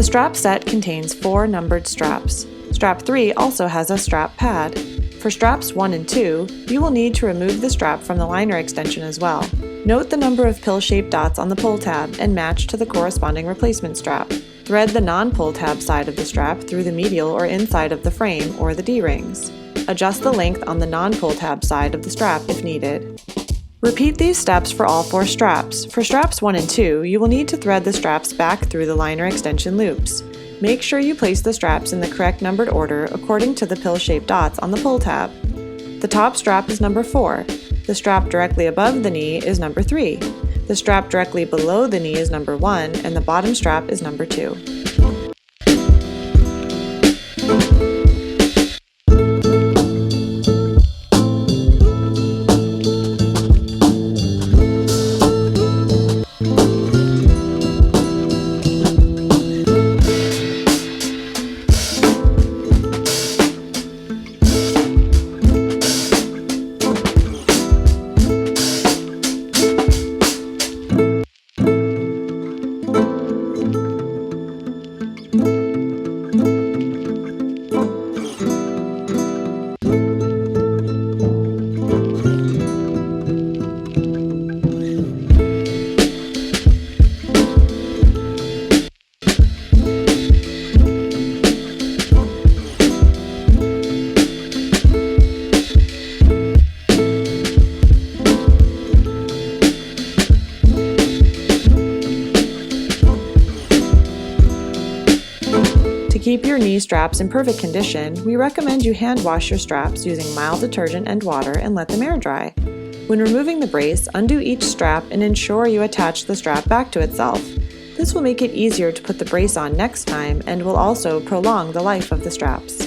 strap set contains 4 numbered straps. Strap 3 also has a strap pad. For straps 1 and 2, you will need to remove the strap from the liner extension as well. Note the number of pill-shaped dots on the pull tab and match to the corresponding replacement strap. Thread the non-pull tab side of the strap through the medial or inside of the frame or the D-rings. Adjust the length on the non-pull tab side of the strap if needed. Repeat these steps for all 4 straps. For straps 1 and 2, you will need to thread the straps back through the liner extension loops. Make sure you place the straps in the correct numbered order according to the pill-shaped dots on the pull tab. The top strap is number 4. The strap directly above the knee is number 3. The strap directly below the knee is number 1, and the bottom strap is number 2. To keep your knee straps in perfect condition, we recommend you hand wash your straps using mild detergent and water and let them air dry. When removing the brace, undo each strap and ensure you attach the strap back to itself. This will make it easier to put the brace on next time and will also prolong the life of the straps.